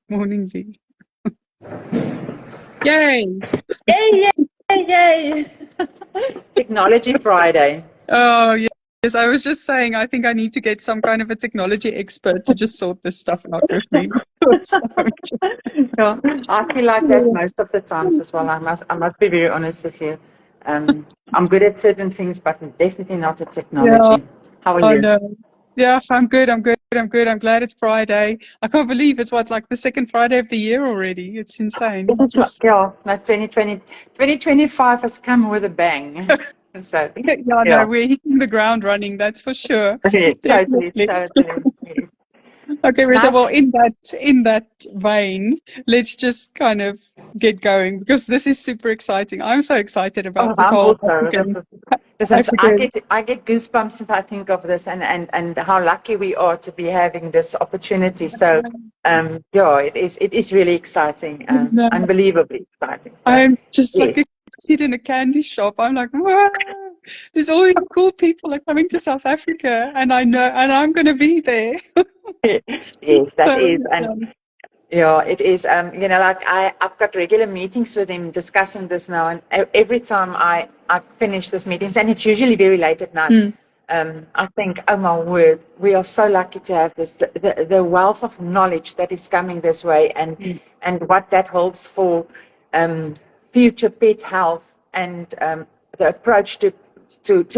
Morning, V. Yay! Yay, yay, yay! Technology Friday. Oh, yes. I was just saying, I think I need to get some kind of a technology expert to just sort this stuff out with me. So I'm just, Yeah, I feel like that most of the times as well. I must be very honest with you. I'm good at certain things, but definitely not at yeah, technology. How are I you? know. Yeah, I'm good. I'm good. I'm good. I'm glad it's Friday. I can't believe it's like the second Friday of the year already. It's It insane. is like, yeah, no, 2025 has come with a bang. So, Yeah, no, yeah, we're hitting the ground running, that's for sure. totally, Definitely. totally. Yes. Okay, Rita, Nice. well, in that vein, let's just kind of get going because this is super exciting. I'm so excited Oh, about this I'm whole also. Listen, African. I get goosebumps if I think of this, and how lucky we are to be having this opportunity. So, yeah, it is really exciting, unbelievably exciting. So, I'm just yes, like a kid in a candy shop. I'm like, wow, there's all these cool people are coming to South Africa, and I know, and I'm going to be there. yes, that So, is, and yeah, it is. Like I've got regular meetings with him discussing this now, and every time I finish these meetings, and it's usually very late at night. mm, I think, oh my word, we are so lucky to have this, the wealth of knowledge that is coming this way, mm, and what that holds for future pet health, and the approach to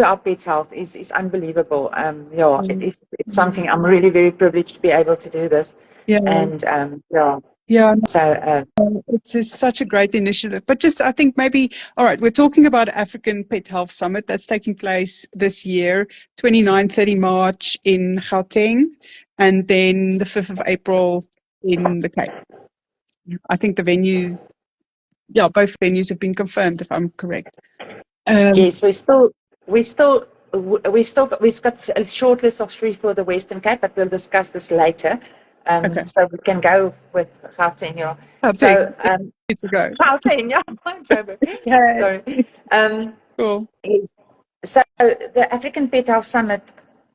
our pet's health is unbelievable. Yeah, mm, it's something I'm really very privileged to be able to do this, yeah, and yeah. yeah. So It's such a great initiative. But just, I think maybe, all right, we're talking about African Pet Health Summit that's taking place this year, 29, 30 March in Gauteng, and then the 5th of April in the Cape. I think the venue, yeah, both venues have been confirmed, if I'm correct. yes, we've got a short list of 3 for the Western Cape, but we'll discuss this later. Okay, So we can go with Gauteng. Yeah. So Gauteng, it's a go. Gauteng, yeah. Yeah, Sorry. cool. Is so the African Pet Health Summit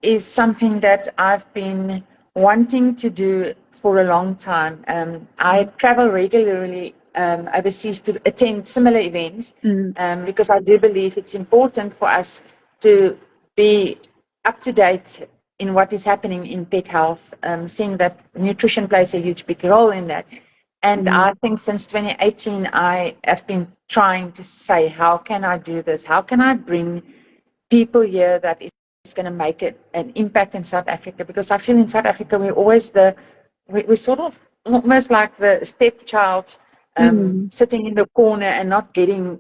is something that I've been wanting to do for a long time. I travel regularly overseas to attend similar events Mm, because I do believe it's important for us to be up to date in what is happening in pet health, seeing that nutrition plays a huge big role in that. And I mm, think since 2018, I have been trying to say, how can I do this? How can I bring people here that is going to make it an impact in South Africa? Because I feel in South Africa, we're always we're sort of almost like the stepchild mm, sitting in the corner and not getting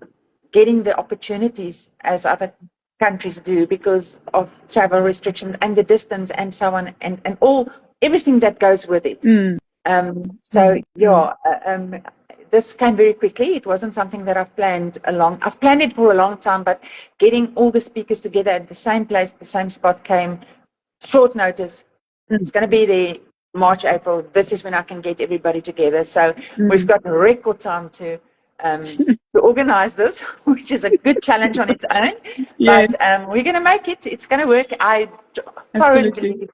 the opportunities as other countries do because of travel restrictions and the distance and so on, and everything that goes with it. mm, So mm, mm. yeah, this came very quickly. It wasn't something that I've planned I've planned it for a long time, but getting all the speakers together at the same place, the same spot came short notice. It's going to be there March, April. This is when I can get everybody together. So we've Mm. got a record time to organize this, which is a good challenge on its own. But Yes, we're going to make it. It's going to work. I thoroughly absolutely. believe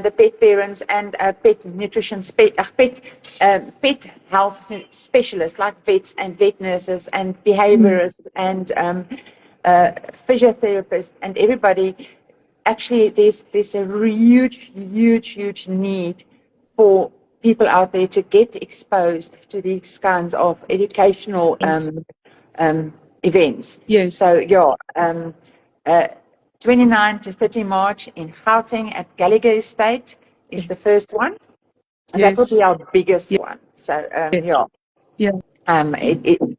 the pet parents and pet nutrition, pet health specialists like vets and vet nurses and Mm, behaviorists and physiotherapists and everybody. Actually, there's a huge need for people out there to get exposed to these kinds of educational yes, events. yes, So yeah, uh, 29 to 30 March in Gauteng at Gallagher Estate is the yes, first one, and that will be yes, our biggest yes, one. So yes. yeah, Yeah.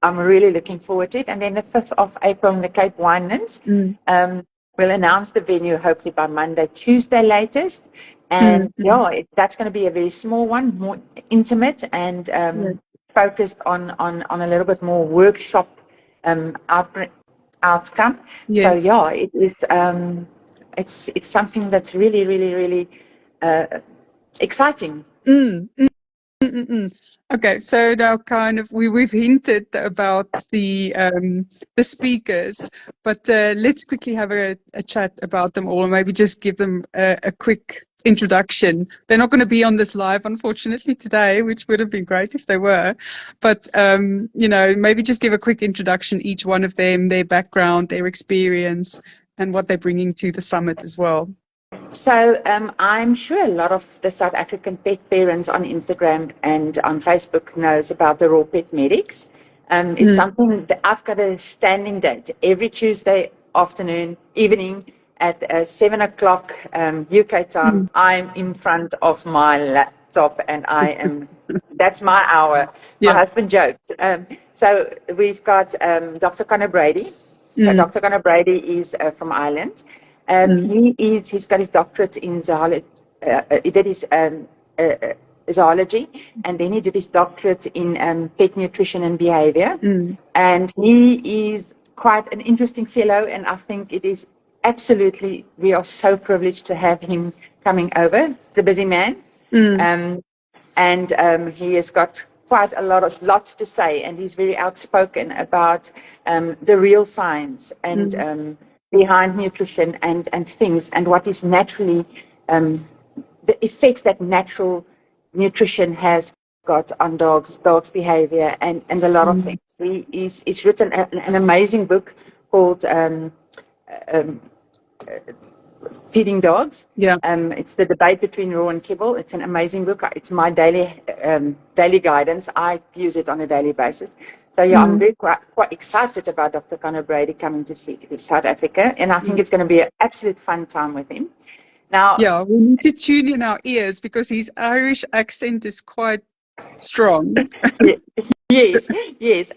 I'm really looking forward to it. And then the 5th of April in the Cape Winelands, Mm, we'll announce the venue hopefully by Monday, Tuesday latest. mm, And mm. yeah, that's going to be a very small one, more intimate and Yes, focused on a little bit more workshop outcome. So yes. yeah, it is. It's something that's really uh, exciting. Mm, mm, mm, mm, mm. Okay, so now kind of we've hinted about the speakers, but let's quickly have a chat about them all, and maybe just give them a quick introduction. They're not going to be on this live, unfortunately, today, which would have been great if they were. But, maybe just give a quick introduction, each one of them, their background, their experience, and what they're bringing to the summit as well. So I'm sure a lot of the South African pet parents on Instagram and on Facebook knows about the Raw Pet Medics. It's something that I've got a standing date every Tuesday afternoon, evening at 7 o'clock UK time. I'm in front of my laptop and that's my hour. My husband jokes. So we've got Dr. Conor Brady. Dr. Conor Brady is from Ireland. He's got his doctorate in zoology. He did his zoology, and then he did his doctorate in pet nutrition and behavior. And he is quite an interesting fellow, and I think it is absolutely, we are so privileged to have him coming over. He's a busy man, and he has got quite a lot to say, and he's very outspoken about the real science and behind nutrition and things, and what is naturally the effects that natural nutrition has got on dogs behavior and a lot of things. He's written an amazing book called Feeding Dogs. It's the debate between raw and kibble. It's an amazing book. It's my daily guidance. I use it on a daily basis. So I'm very quite excited about Dr. Conor Brady coming to South Africa, and I think it's going to be an absolute fun time with him. Now, we need to tune in our ears because his Irish accent is quite strong. Yes,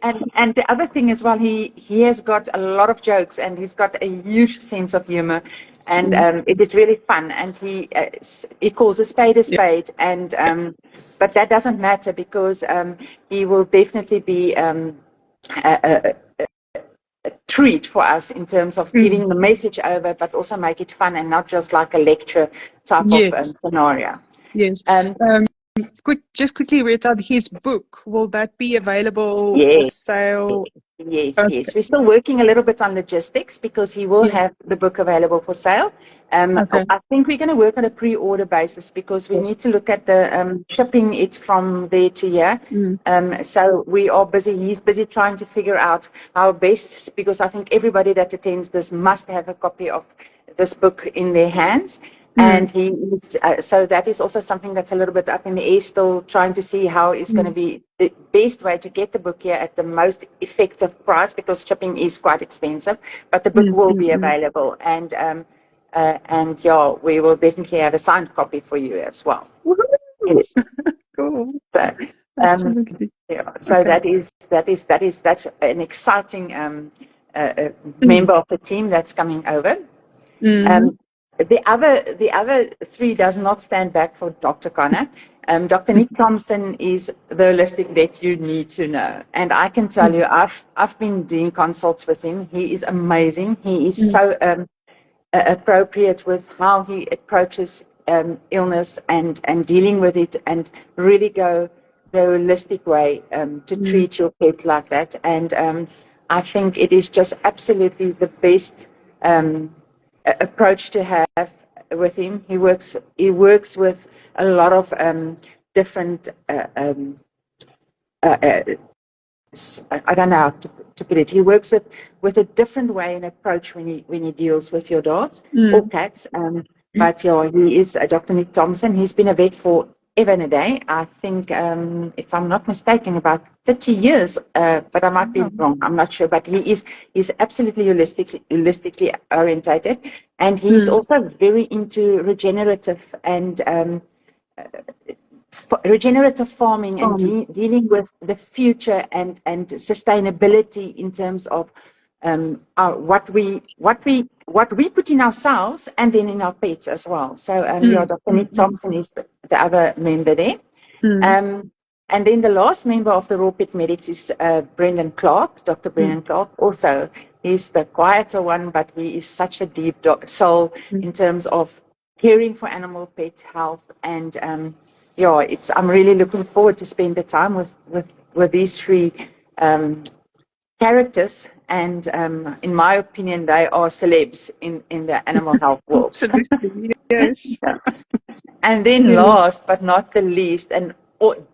and the other thing as well, he has got a lot of jokes, and he's got a huge sense of humor, and it is really fun. And he calls a spade, and but that doesn't matter because he will definitely be a treat for us in terms of giving the message over, but also make it fun and not just like a lecture type of scenario. Yes. Quickly, Retha, his book, will that be available for sale? Yes. We're still working a little bit on logistics because he will have the book available for sale. I think we're going to work on a pre-order basis because we need to look at the shipping it from there to here. So we are busy. He's busy trying to figure out how best, because I think everybody that attends this must have a copy of this book in their hands. And he is, so that is also something that's a little bit up in the air, still trying to see how is going to be the best way to get the book here at the most effective price, because shipping is quite expensive, but the book will be available. And we will definitely have a signed copy for you as well. Cool. So, that's an exciting member of the team that's coming over. The other three does not stand back for Dr. Conor. Dr. Nick Thompson is the holistic vet you need to know. And I can tell you, I've been doing consults with him. He is amazing. He is so appropriate with how he approaches illness and dealing with it, and really go the holistic way to treat your pet like that. And I think it is just absolutely the best approach to have with him. He works with a lot of different I don't know how to put it. He works with a different way and approach when he deals with your dogs or cats. But he is Dr. Nick Thompson. He's been a vet for ever and a day. I think, if I'm not mistaken, about 30 years, but I might be wrong. I'm not sure. But he's absolutely holistically orientated, and he's also very into regenerative and regenerative farming and dealing with the future and sustainability in terms of what we put in ourselves and then in our pets as well. So Dr. Nick Thompson is the other member there. And then the last member of the Raw Pet Medics is Brendan Clarke, Dr. Brendan Clarke. Also, he's the quieter one, but he is such a deep soul in terms of caring for animal pet health. And I'm really looking forward to spend the time with these three characters, and in my opinion, they are celebs in the animal health world. Absolutely. Yes. And then Yes. last but not the least, and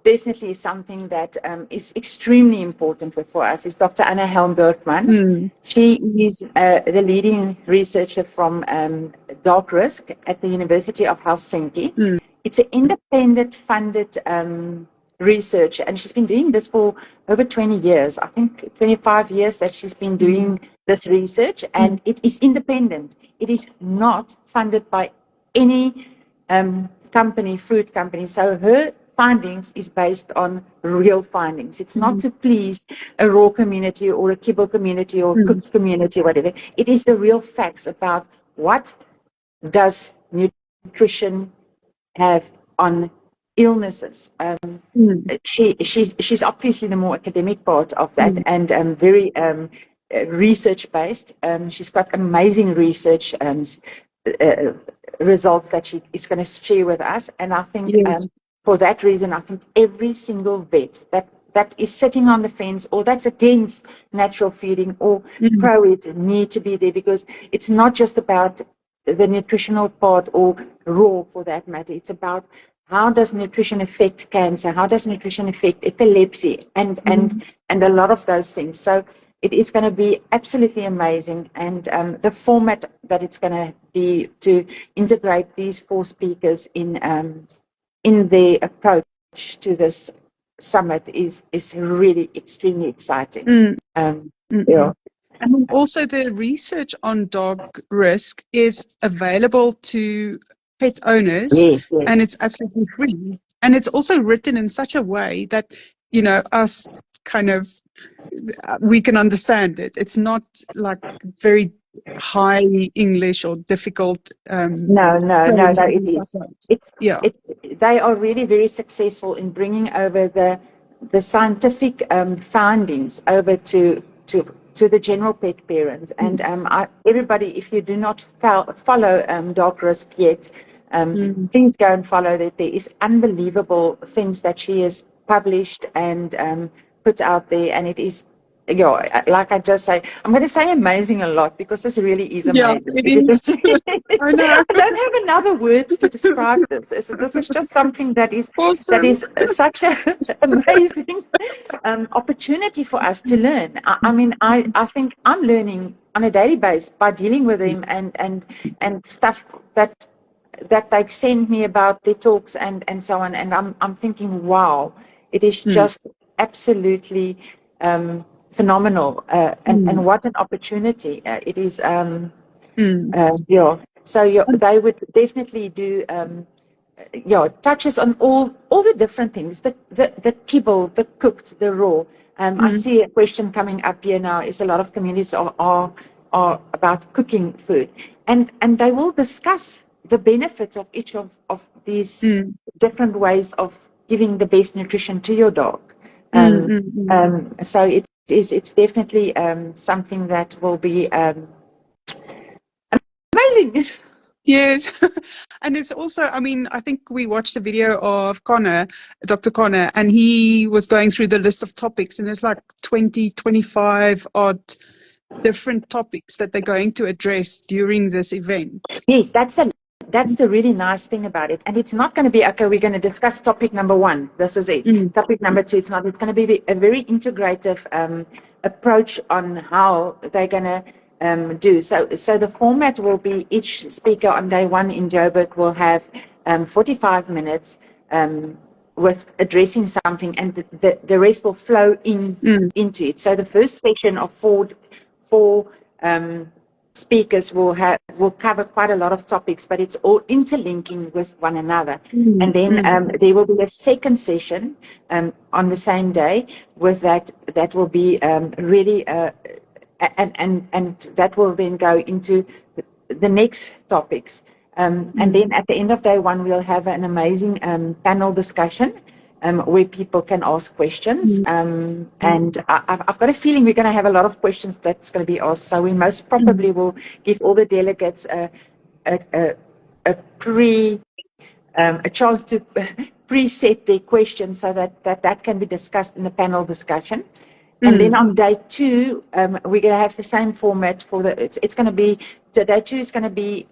definitely something that is extremely important for us, is Dr. Hielm-Bjorkman. Mm. She is the leading researcher from Dark Risk at the University of Helsinki. Mm. It's an independent funded research, and she's been doing this for over 20 years. I think 25 years that she's been doing this research, and it is independent. It is not funded by any company, food company. So her findings is based on real findings. It's not to please a raw community or a kibble community or cooked community, whatever. It is the real facts about what does nutrition have on illnesses. She's obviously the more academic part of that, and very research based. She's got amazing research results that she is going to share with us, and I think for that reason, I think every single vet that is sitting on the fence or that's against natural feeding or pro it need to be there, because it's not just about the nutritional part or raw for that matter. It's about how does nutrition affect cancer? How does nutrition affect epilepsy? And a lot of those things. So it is going to be absolutely amazing. And the format that it's going to be to integrate these 4 speakers in their approach to this summit is really extremely exciting. Yeah. And also the research on dog risk is available to pet owners, Yes. and it's absolutely free. And it's also written in such a way that, us kind of, we can understand it. It's not like very high English or difficult. No, it is. Like They are really very successful in bringing over the scientific findings over to the general pet parent. And everybody, if you do not follow Dark Risk yet, please go and follow that. There is unbelievable things that she has published and put out there, and it is, like I just say, I'm going to say amazing a lot, because this really is amazing. Yeah, it is. I know. I don't have another word to describe this. This is just something that is awesome. That is such an amazing opportunity for us to learn. I mean, I think I'm learning on a daily basis by dealing with them and stuff that they send me about their talks and so on. And I'm thinking, wow, it is just absolutely phenomenal, and what an opportunity it is. So they would definitely do touches on all the different things, the kibble, the cooked, the raw. I see a question coming up here now, is a lot of communities are about cooking food, and they will discuss the benefits of each of these different ways of giving the best nutrition to your dog. So it's definitely something that will be amazing. Yes. And it's also, I mean, I think we watched the video of Dr. Conor, and he was going through the list of topics, and there's like 20, 25 odd different topics that they're going to address during this event. Yes, that's the really nice thing about it. And it's not going to be, okay, we're going to discuss topic number 1. This is it. Topic number 2, it's not. It's going to be a very integrative approach on how they're going to do. So the format will be, each speaker on day 1 in Joburg will have 45 minutes with addressing something, and the rest will flow into it. So the first session of four speakers will cover quite a lot of topics, but it's all interlinking with one another. And then there will be a second session on the same day with that will be really and that will then go into the next topics. And then at the end of day 1, we'll have an amazing panel discussion where people can ask questions. And I've got a feeling we're going to have a lot of questions that's going to be asked. So we most probably will give all the delegates a chance to preset their questions so that can be discussed in the panel discussion. And then on day 2, we're going to have the same format for it's going to be, the day 2 is going to be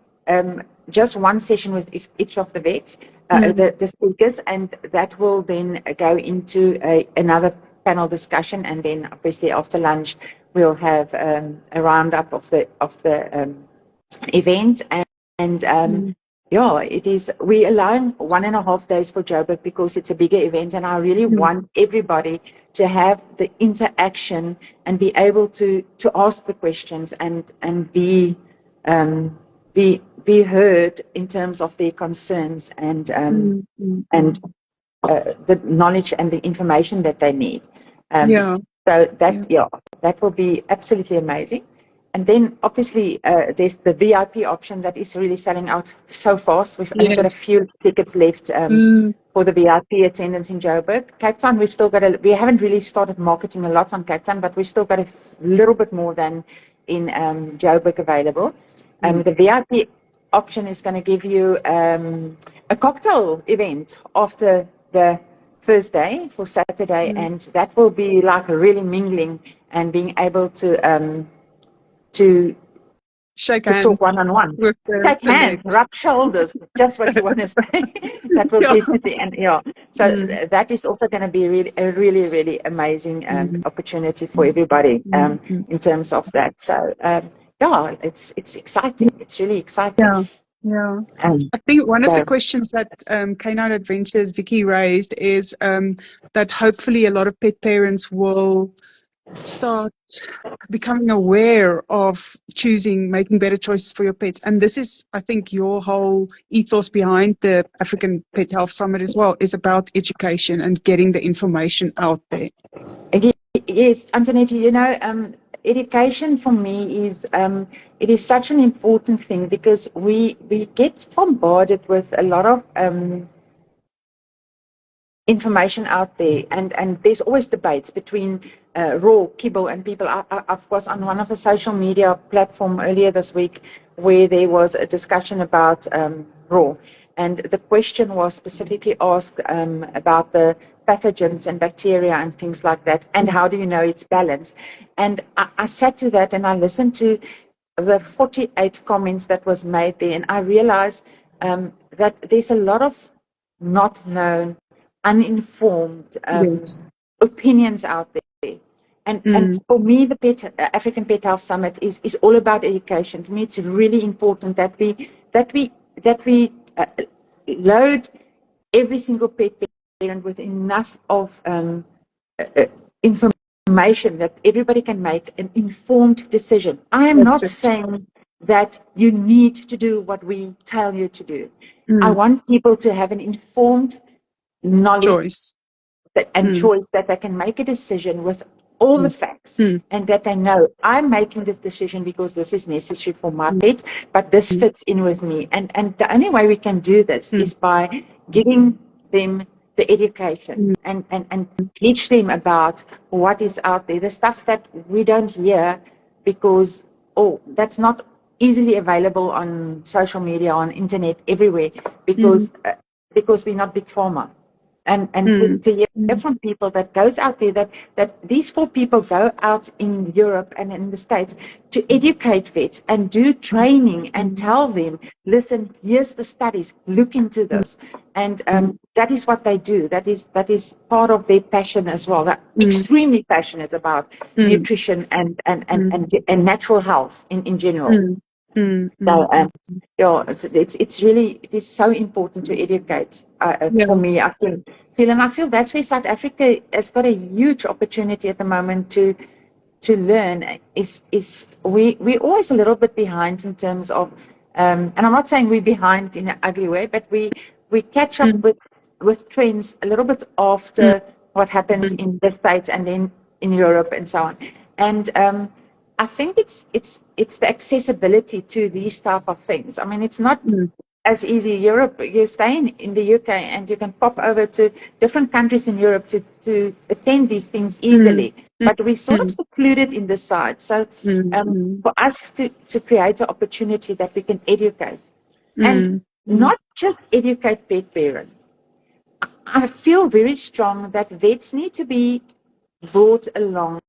just one session with each of the vets, the speakers, and that will then go into another panel discussion, and then obviously after lunch we'll have a roundup of the event, and yeah, it is. We're allowing 1.5 days for Joburg because it's a bigger event, and I really want everybody to have the interaction and be able to ask the questions and be heard in terms of their concerns and the knowledge and the information that they need. So that will be absolutely amazing. And then obviously there's the VIP option that is really selling out so fast. We've only got a few tickets left for the VIP attendance in Joburg. Cape Town, we haven't really started marketing a lot on Cape Town, but we've still got a little bit more than in Joburg available. The VIP option is going to give you a cocktail event after the first day for Saturday, and that will be like really mingling and being able to shake hands, talk one-on-one, shake hands, rub shoulders, just what you want to say. That will definitely, and so that is also going to be a really amazing opportunity for everybody in terms of that. So it's exciting. It's really exciting. I think one of the questions that Canine Adventures Vicky raised is that hopefully a lot of pet parents will start becoming aware of making better choices for your pets. And this is, I think, your whole ethos behind the African Pet Health Summit as well, is about education and getting the information out there. Yes, Antoinette, education for me is it is such an important thing, because we get bombarded with a lot of information out there, and there's always debates between raw, kibble, and people. I was on one of a social media platform earlier this week where there was a discussion about raw, and the question was specifically asked about the pathogens and bacteria and things like that, and how do you know it's balanced? And I sat to that and I listened to the 48 comments that was made there, and I realized that there's a lot of not known, uninformed opinions out there. And for me, the African Pet Health Summit is all about education. For me, it's really important that we load every single pet parent with enough of information that everybody can make an informed decision. I am not saying that you need to do what we tell you to do. I want people to have an informed knowledge choice that they can make a decision with all the facts, and that they know I'm making this decision because this is necessary for my pet, but this fits in with me. And the only way we can do this is by giving them the education and teach them about what is out there, the stuff that we don't hear because that's not easily available on social media, on internet, everywhere, because we're not big pharma. And to hear from people that goes out there, that these 4 people go out in Europe and in the States to educate vets and do training and tell them, listen, here's the studies, look into this. And that is what they do. That is part of their passion as well. They're extremely passionate about nutrition and natural health in general. So it is so important to educate. For me, I feel that's where South Africa has got a huge opportunity at the moment to learn. We're always a little bit behind in terms of, and I'm not saying we're behind in an ugly way, but we catch up with trends a little bit after what happens in the States and then in Europe and so on. And I think it's the accessibility to these type of things. I mean, it's not as easy. Europe, you stay in the UK and you can pop over to different countries in Europe to attend these things easily. But we're sort of secluded in this side. So for us to create an opportunity that we can educate and not just educate pet parents. I feel very strong that vets need to be brought along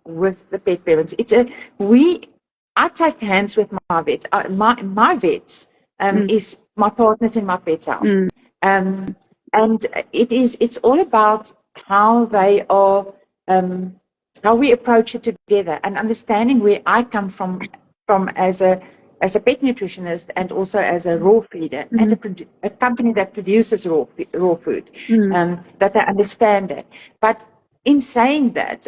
with the pet parents. I take hands with my vet. My vets is my partners in my pet's house. And it's all about how they are, how we approach it together, and understanding where I come from as a pet nutritionist, and also as a raw feeder, and a company that produces raw food, that I understand that. But in saying that,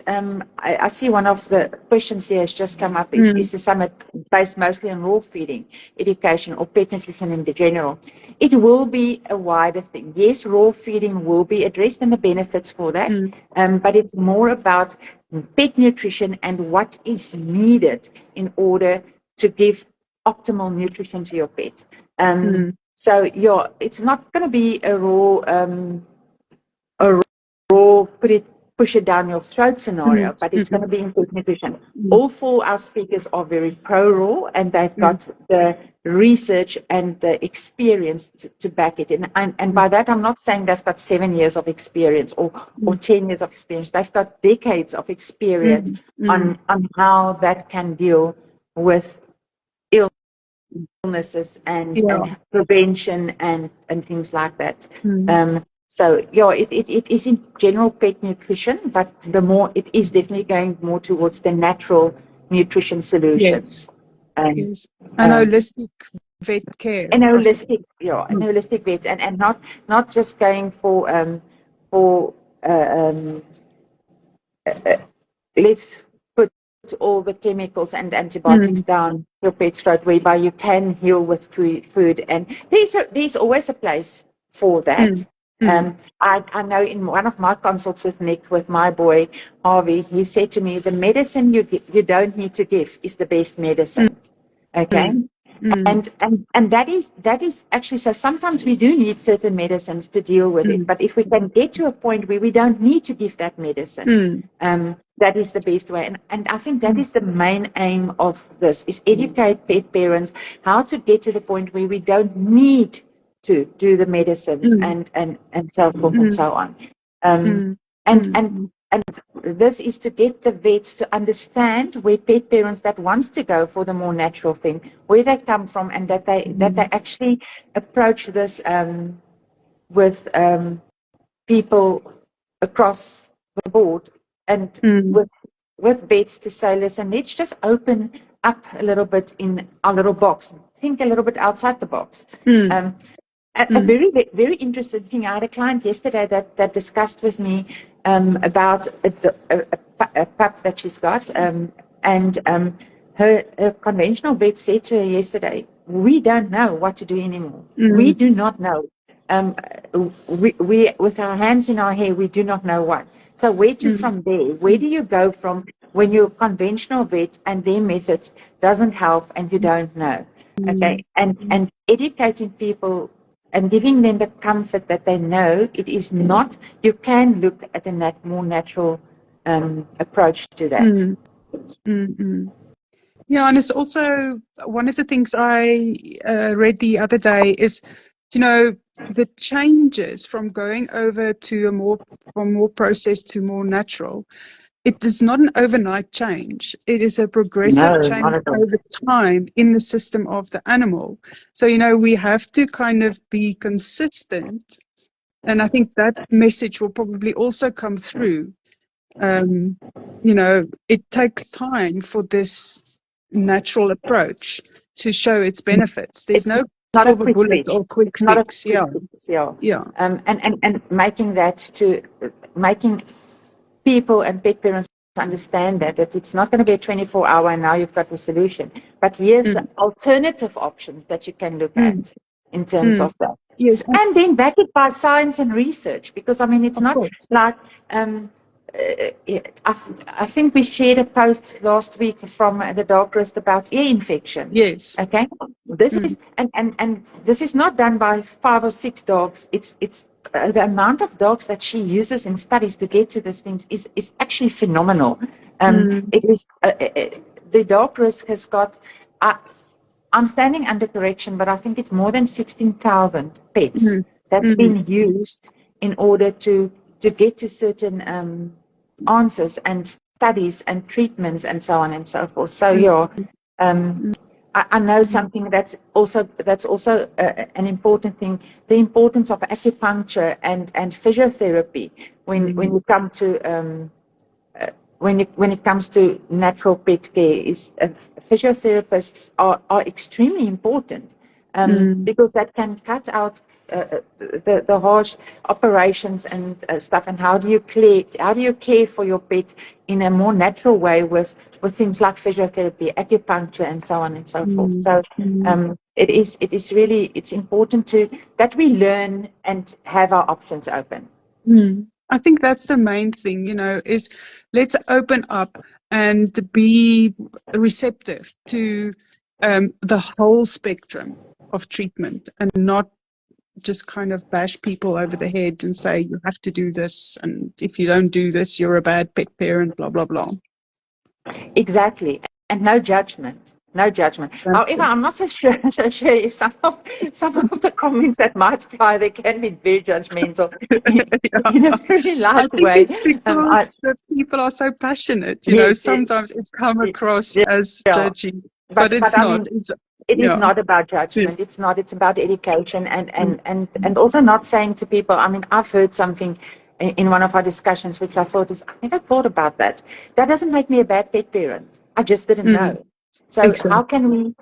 I see one of the questions here has just come up, is the summit based mostly on raw feeding education or pet nutrition in general? It will be a wider thing. Yes, raw feeding will be addressed and the benefits for that, but it's more about pet nutrition and what is needed in order to give optimal nutrition to your pet. So it's not going to be a raw push it down your throat scenario, but it's going to be in pet nutrition. All four our speakers are very pro-raw, and they've got the research and the experience to back it. And by that, I'm not saying they've got 7 years of experience or 10 years of experience. They've got decades of experience on how that can deal with illnesses and prevention and things like that. So it is in general pet nutrition, but it is definitely going more towards the natural nutrition solutions. Yes. And holistic vet care. And holistic vets, and not just going for let's put all the chemicals and antibiotics down your pet's throat, whereby you can heal with food. And there's always a place for that. I know in one of my consults with Nick, with my boy Harvey, he said to me, the medicine you don't need to give is the best medicine. Okay. And that is actually, so sometimes we do need certain medicines to deal with it, but if we can get to a point where we don't need to give that medicine, that is the best way. And I think that is the main aim of this, is educate pet parents how to get to the point where we don't need to do the medicines and so forth and so on. And this is to get the vets to understand where pet parents that wants to go for the more natural thing, where they come from, and that they actually approach this with people across the board, and with vets to say, listen, let's just open up a little bit in our little box, think a little bit outside the box. A very, very interesting thing. I had a client yesterday that discussed with me about a pup that she's got, and her conventional vet said to her yesterday, we don't know what to do anymore. We do not know. We with our hands in our hair, we do not know what. So where to from there? Where do you go from when your conventional vet and their methods doesn't help and you don't know? Okay, and educating people and giving them the comfort that they know it is not, you can look at a more natural approach to that. Yeah, and it's also one of the things I read the other day is, the changes from going over to from more processed to more natural. It is not an overnight change. It is a progressive change over time in the system of the animal. So, we have to kind of be consistent. And I think that message will probably also come through. It takes time for this natural approach to show its benefits. There's no silver bullet or quick fix. And making people and pet parents understand that it's not going to be a 24-hour and now you've got the solution. But here's the alternative options that you can look at in terms of that. Yes. And then back it by science and research, because it's not like I think we shared a post last week from the doctorist about ear infection. Yes. Okay. This is and this is not done by 5 or 6 dogs. It's the amount of dogs that she uses in studies to get to these things is actually phenomenal. It is the doctorist has got. I'm standing under correction, but I think it's more than 16,000 pets that's been used in order to get to certain answers and studies and treatments and so on and so forth. So I know something that's also an important thing: the importance of acupuncture and physiotherapy when you come to when it comes to natural pet care. Is physiotherapists are extremely important because that can cut out the harsh operations and stuff. And how do you care for your pet in a more natural way with things like physiotherapy, acupuncture, and so on and so forth. So it is really, it's important that we learn and have our options open. I think that's the main thing, is let's open up and be receptive to the whole spectrum of treatment, and not just kind of bash people over the head and say, you have to do this, and if you don't do this, you're a bad pet parent, blah, blah, blah. Exactly. And no judgment. No judgment. However, I'm not so sure if some of the comments that might fly, they can be very judgmental in a very light way. It's because the people are so passionate, sometimes it comes across as judgy, but it's not. It is not about judgment. It's not. It's about education and also not saying to people. I mean, I've heard something in one of our discussions which I thought I never thought about that. That doesn't make me a bad pet parent. I just didn't know. So how can we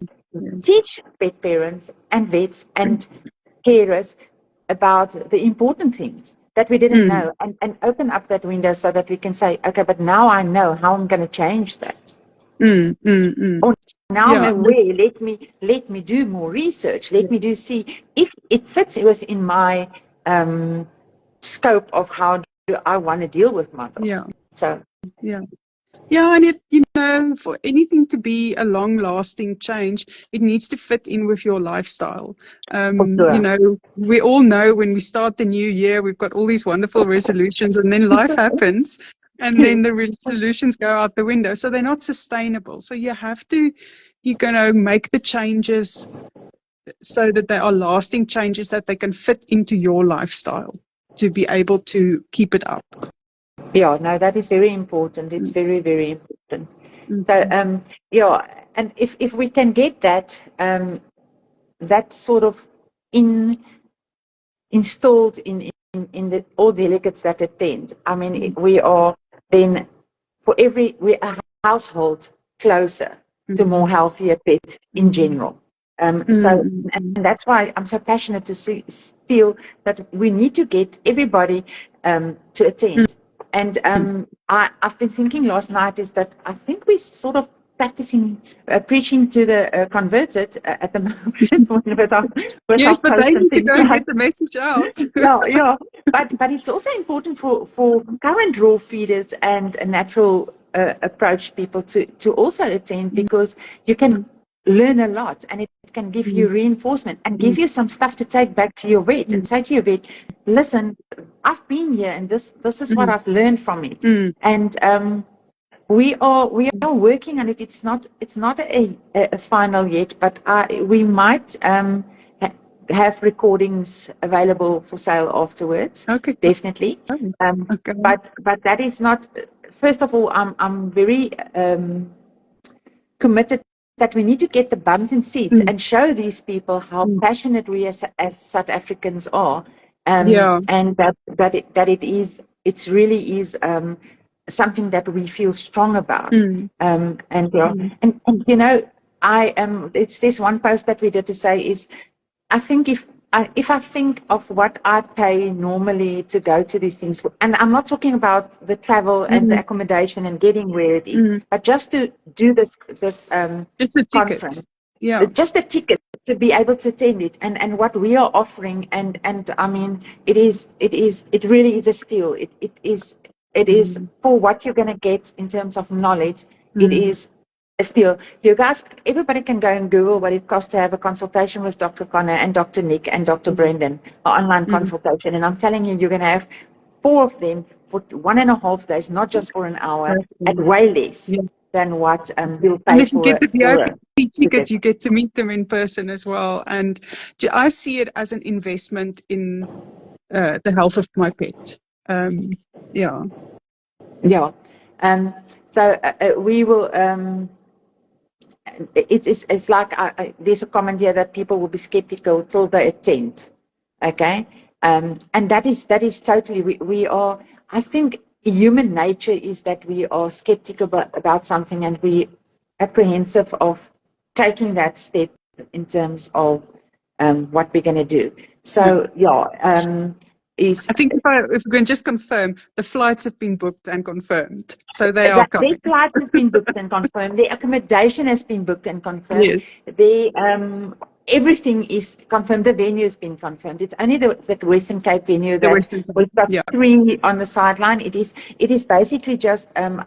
teach pet parents and vets and carers about the important things that we didn't know, and open up that window so that we can say, okay, but now I know how I'm going to change that. Or now I'm aware, let me do more research. Let me see if it fits within my scope of how do I want to deal with my dog. So and for anything to be a long-lasting change, it needs to fit in with your lifestyle. We all know when we start the new year, we've got all these wonderful resolutions, and then life happens, and then the resolutions go out the window. So they're not sustainable. So you're going to make the changes so that they are lasting changes, that they can fit into your lifestyle to be able to keep it up. Yeah, no, that is very important. It's very, very important. So, and if we can get that, that sort of installed in all delegates that attend, I mean, we are then we're a household closer to more healthier pets in general. So, and that's why I'm so passionate to feel that we need to get everybody to attend. And I've been thinking last night is that I think we're sort of practicing preaching to the converted at the moment with our but they need to go and get the message out. But it's also important for current raw feeders and natural approach people to also attend, because you can learn a lot, and it can give you reinforcement and give you some stuff to take back to your vet and say to your vet, listen, I've been here and this is what I've learned from it. And we are working on it. It's not a final yet, but we might have recordings available for sale afterwards. Okay, definitely. But that is not. First of all, I'm very committed that we need to get the bums in seats and show these people how passionate we as South Africans are, and that it really is something that we feel strong about. And it's this one post that we did to say is, I think if I think of what I pay normally to go to these things, and I'm not talking about the travel and the accommodation and getting where it is, but just to do this just a conference, ticket. Just a ticket to be able to attend it, and what we are offering, and I mean, it really is a steal. It is for what you're going to get in terms of knowledge. It is a steal. You guys, everybody can go and Google what it costs to have a consultation with Dr. Conor and Dr. Nick and Dr. Brendan, an online consultation. And I'm telling you, you're going to have 4 of them for 1.5 days, not just for an hour, at way less than what you'll pay. And if you get the VIP ticket, you get to meet them in person as well. And I see it as an investment in the health of my pet. We will. It's like there's a comment here that people will be skeptical till they attend. Okay, and that is totally. We are. I think human nature is that we are skeptical about something, and we apprehensive of taking that step in terms of what we're going to do. So I think if we can just confirm, the flights have been booked and confirmed, so they are coming. Their flights has been booked and confirmed. Their accommodation has been booked and confirmed. Yes. Everything is confirmed. The venue has been confirmed. It's only the Western Cape venue that we've got 3 on the sideline. It is basically just I'm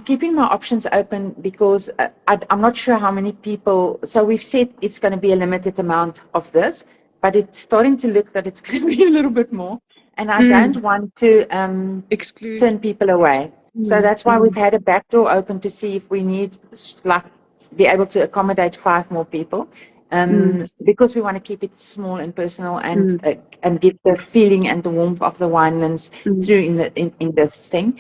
keeping my options open because I'm not sure how many people. So we've said it's going to be a limited amount of this, but it's starting to look that it's going to be a little bit more. And I don't want to exclude, turn people away. So that's why we've had a back door open to see if we need, like, be able to accommodate 5 more people. Because we want to keep it small and personal and get the feeling and the warmth of the winelands through in this thing.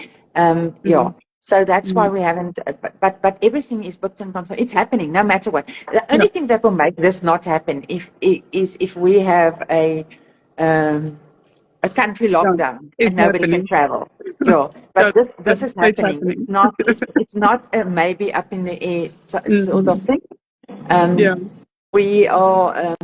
So that's why we haven't, but everything is booked and confirmed. It's happening no matter what. The only thing that will make this not happen is if we have a country lockdown and nobody can travel. But this is happening. It's not a maybe up in the air sort of thing. We are.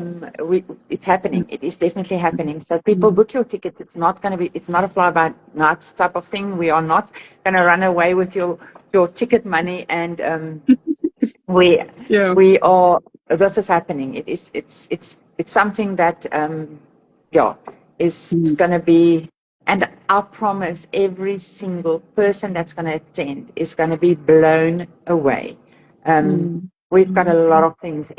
It's happening. It is definitely happening. So people book your tickets. It's not going to be. It's not a fly by night type of thing. We are not going to run away with your ticket money. And we are. This is happening. It is. It's something that is going to be. And I promise every single person that's going to attend is going to be blown away. We've got a lot of things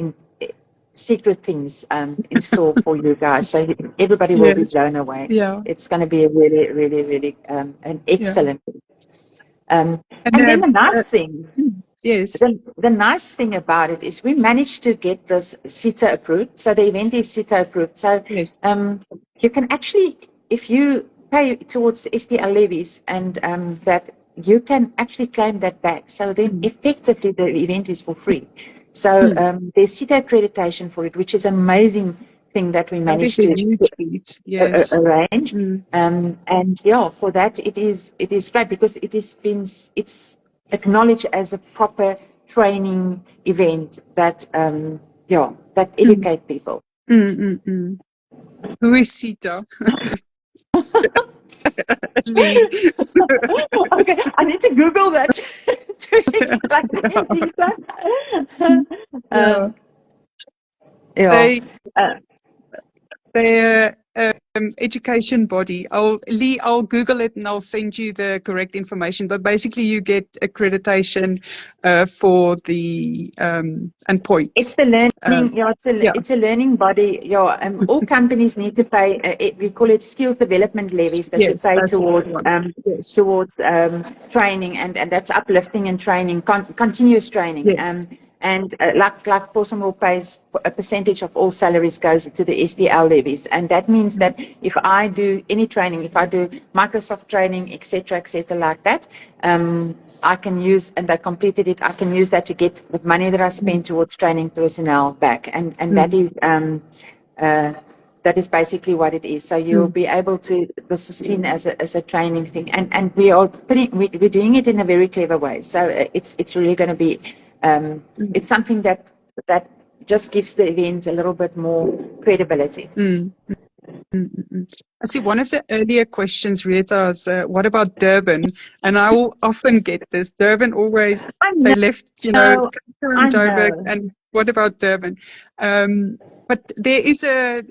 secret things in store for you guys, so everybody will be blown away. It's going to be a really, really, really an excellent thing. And then the nice thing, the nice thing about it is we managed to get this CETA approved. So the event is CETA approved. So you can actually, if you pay towards SDL levies, and that you can actually claim that back. So then effectively the event is for free. So there's CETA accreditation for it, which is an amazing thing that we managed to arrange. And for that it is great because it's acknowledged as a proper training event that that educate people. Who is CETA? Okay, I need to Google that to explain in detail. Their education body. I'll Google it and I'll send you the correct information. But basically, you get accreditation for the and points. It's the learning. It's a learning body. All companies need to pay. We call it skills development levies that you pay towards training, and that's uplifting and training, continuous training. And like Posomol pays a percentage of all salaries goes to the SDL levies. And that means that if I do any training, if I do Microsoft training, etc., like that, I can use, and I completed it, I can use that to get the money that I spend towards training personnel back. And that is basically what it is. So you'll be able to, this is seen as a training thing. And we're doing it in a very clever way. So it's really going to be, it's something that just gives the events a little bit more credibility. I see one of the earlier questions, Retha, is what about Durban? And I will often get this. Durban always, they left, it's Joburg. And what about Durban? But there is a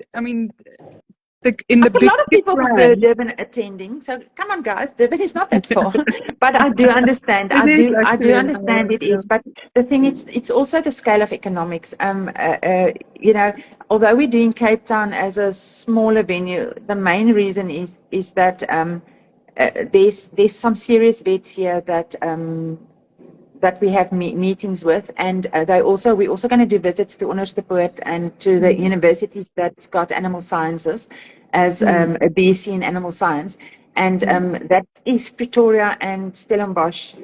lot of people prefer Durban attending. So come on, guys, Durban is not that far. But I do understand. I do understand it is. But the thing is, it's also the scale of economics. Although we're doing Cape Town as a smaller venue, the main reason is that there's some serious bets here that that we have meetings with, and we're also going to do visits to Onderstepoort and to the universities that's got animal sciences as a BSc in animal science, and that is Pretoria and Stellenbosch.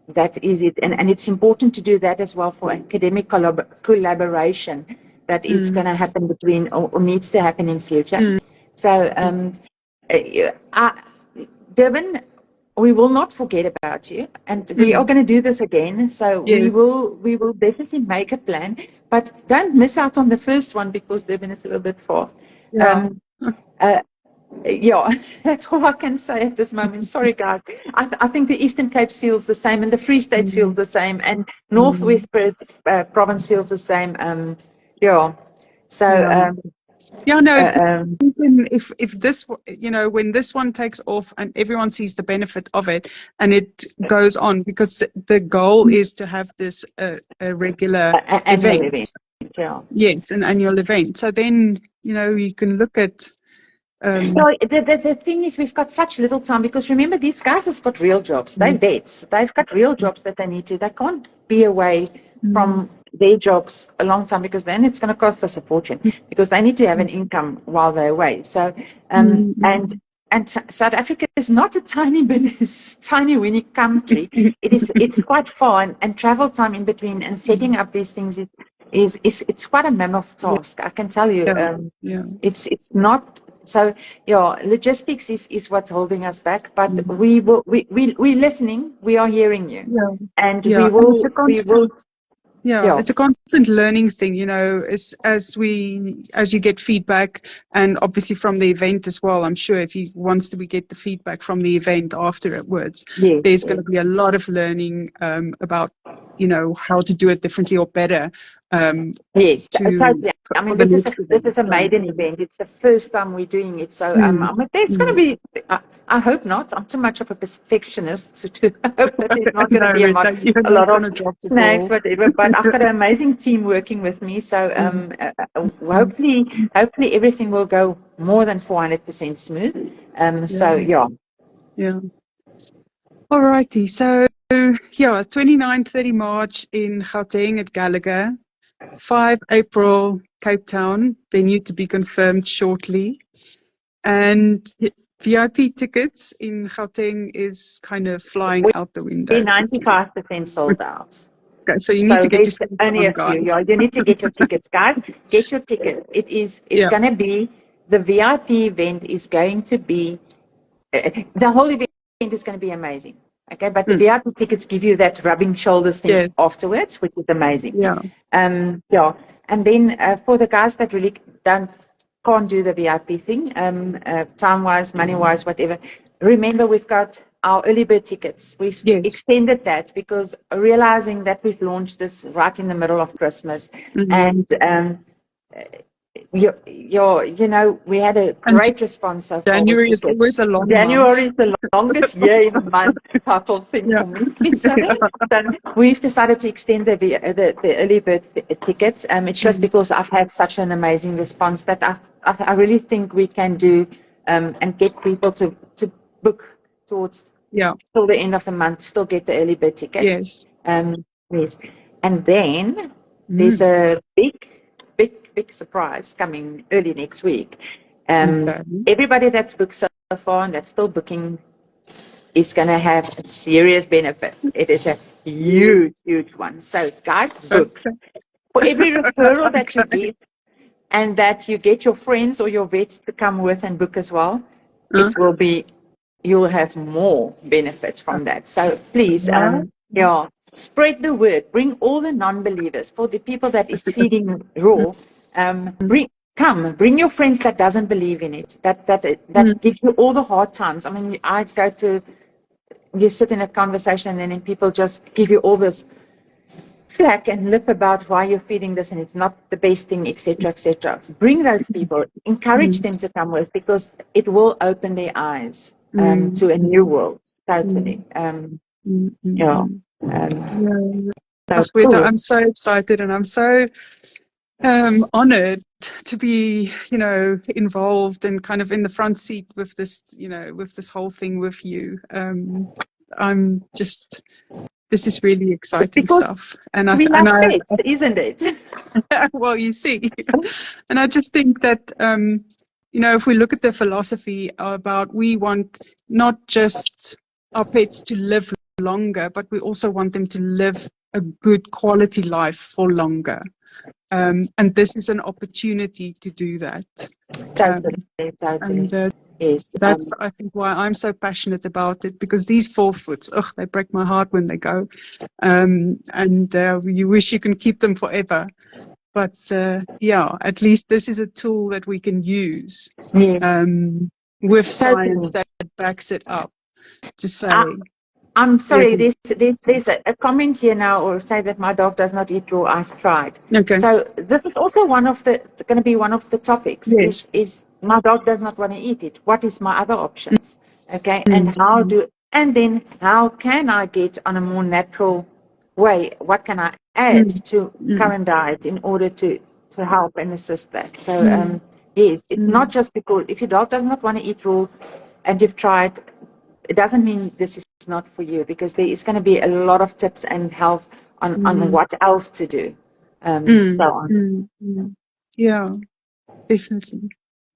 That is it, and it's important to do that as well for academic collaboration that is going to happen between or needs to happen in future. So Durban, we will not forget about you, and we are going to do this again. So Yes. we will definitely make a plan, but don't miss out on the first one because Durban is a little bit far. Yeah. Yeah, that's all I can say at this moment. Sorry, guys. I think the Eastern Cape feels the same, and the Free State feels the same, and Northwest Province feels the same. Yeah. So. Yeah, no. If this, when this one takes off and everyone sees the benefit of it, and it goes on, because the goal is to have this a regular event. Yeah. Yes, an annual event. So then you can look at. The thing is, we've got such little time because remember, these guys have got real jobs. They're vets. They've got real jobs that they need to. They can't be away from their jobs a long time because then it's going to cost us a fortune because they need to have an income while they're away. So, and South Africa is not a tiny weeny country. It's quite far, and travel time in between and setting up these things it's quite a mammoth task. I can tell you. It's not. So logistics is what's holding us back, but we're listening. We are hearing you, and we will. It's a constant learning thing, as you get feedback, and obviously from the event as well. I'm sure if we get the feedback from the event afterwards, there's going to be a lot of learning about how to do it differently or better. Yes, totally. I mean, this is a maiden event. It's the first time we're doing it. So it's going to be, I hope not. I'm too much of a perfectionist to hope that there's not going to be a lot of snags, whatever. But I've got an amazing team working with me. So hopefully everything will go more than 400% smooth. Yeah. All righty. So, 29, 30 March in Gauteng at Gallagher. 5 April, Cape Town, venue to be confirmed shortly. And VIP tickets in Gauteng is kind of flying out the window. 95% sold out. Okay, so you need to get your tickets only on, guys. you need to get your tickets, guys. Get your ticket. It's going to be, the VIP event is going to be, the whole event is going to be amazing. Okay, but the VIP tickets give you that rubbing shoulders thing afterwards, which is amazing. And then for the guys that really can't do the VIP thing, time-wise, money-wise, whatever, remember we've got our early bird tickets. We've extended that because realizing that we've launched this right in the middle of Christmas, and we had a great response so far. January is always a long January is the longest year in a month type of thing for me. So we've decided to extend the early bird tickets. It's just because I've had such an amazing response that I really think we can do and get people to book towards till the end of the month, still get the early bird tickets. Yes. And then there's a big surprise coming early next week. Everybody that's booked so far and that's still booking is going to have a serious benefit. It is a huge one. So guys, book. For every referral that you give and that you get your friends or your vets to come with and book as well, it will be, you'll have more benefits from that. So please, spread the word. Bring all the non-believers. For the people that is feeding raw, bring your friends that doesn't believe in it, that gives you all the hard times. I mean, you sit in a conversation and then people just give you all this flack and lip about why you're feeding this and it's not the best thing, etc., etc. Bring those people, encourage them to come with, because it will open their eyes to a new world. Totally. Retha, I'm so excited and I'm so honored to be, involved and kind of in the front seat with this, with this whole thing with you. I'm just this is really exciting Because stuff. And we love pets, isn't it? well, you see, and I just think that, if we look at the philosophy about, we want not just our pets to live longer, but we also want them to live a good quality life for longer. And this is an opportunity to do that. Totally. And yes. That's, I think, why I'm so passionate about it, because these 4-foots, they break my heart when they go. And you wish you can keep them forever. But at least this is a tool that we can use with science that backs it up to say. I'm sorry, there's a comment here now, or say that my dog does not eat raw. I've tried. Okay. So this is also going to be one of the topics. Yes. Is my dog does not want to eat it. What is my other options? Okay, and then how can I get on a more natural way? What can I add to current diet in order to help and assist that? So yes, it's not just because if your dog does not want to eat raw, and you've tried, it doesn't mean this is not for you, because there is going to be a lot of tips and help on what else to do. So on. Yeah, definitely.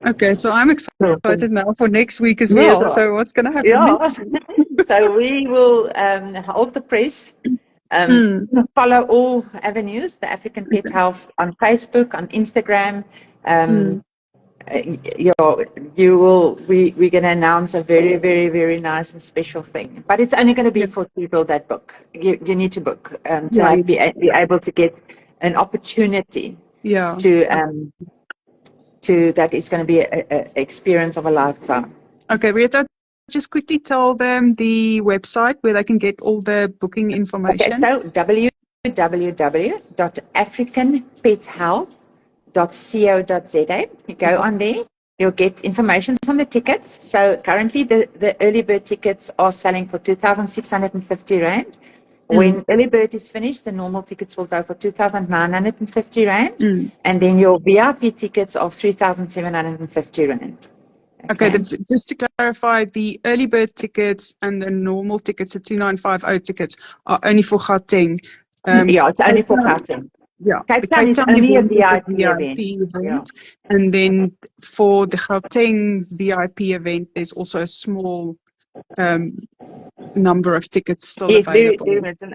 Okay, so I'm excited now for next week as well. Yeah. So what's going to happen next week? So we will hold the press. Follow all avenues, the African Pet Health on Facebook, on Instagram. We're going to announce a very, very, very nice and special thing, but it's only going to be for people that book. You need to book to be able to get an opportunity to that is going to be an experience of a lifetime. Okay, Retha, just quickly tell them the website where they can get all the booking information. Okay, so www.africanpethealth.co.za. You go on there, you'll get information on the tickets. So currently the early bird tickets are selling for 2,650 Rand. When early bird is finished, the normal tickets will go for 2,950 Rand. And then your VIP tickets are 3,750 Rand. Okay, just to clarify, the early bird tickets and the normal tickets, the 2,950 tickets, are only for Gauteng. It's only for Gauteng. Yeah, Cape Town is only a VIP event. And then for the Gauteng VIP event, there's also a small number of tickets still available.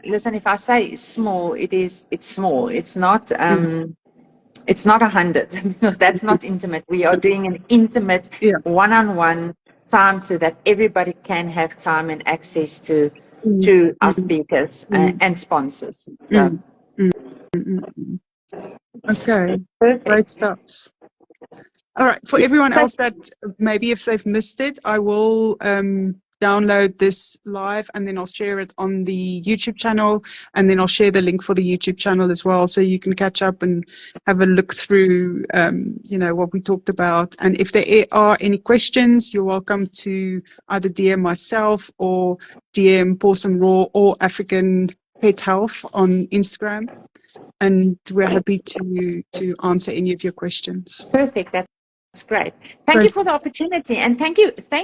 Listen, if I say small, it's small. It's not. It's not 100, because that's not intimate. We are doing an intimate one-on-one time so that everybody can have time and access to our speakers and sponsors. So. Okay, great stuff. All right, for everyone else that maybe if they've missed it, I will download this live and then I'll share it on the YouTube channel, and then I'll share the link for the YouTube channel as well, so you can catch up and have a look through what we talked about. And if there are any questions, you're welcome to either DM myself or DM Possum Raw or African Pet Health on Instagram, and we're happy to answer any of your questions. Perfect. That's great. Thank you for the opportunity, and thank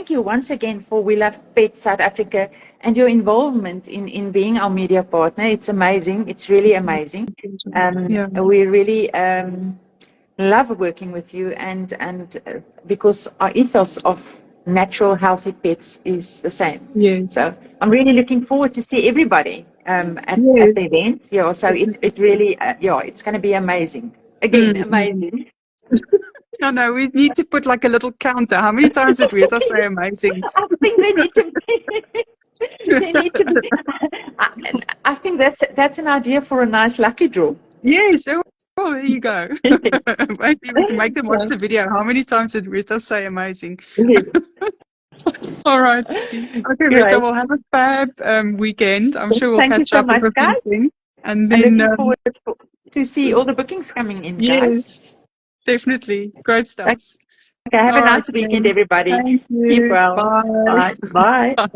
you once again for We Love Pets South Africa and your involvement in being our media partner. It's amazing. It's really amazing. We really love working with you, and because our ethos of natural, healthy pets is the same. Yes. So I'm really looking forward to see everybody at the event. Yeah. So it really it's going to be amazing. Again, amazing. No, we need to put like a little counter. How many times did Retha say amazing? I think they need to. I think that's an idea for a nice lucky draw. Yes. Oh, there you go. Maybe we can make them watch the video. How many times did Retha say amazing? Yes. All right. Okay, Retha, we'll have a fab weekend. I'm sure we'll catch up with everything. And then looking forward to see all the bookings coming in, guys. Yes. Definitely. Great stuff. Okay, have a nice weekend, everybody. Thank you. Keep well. Bye. Bye. Bye.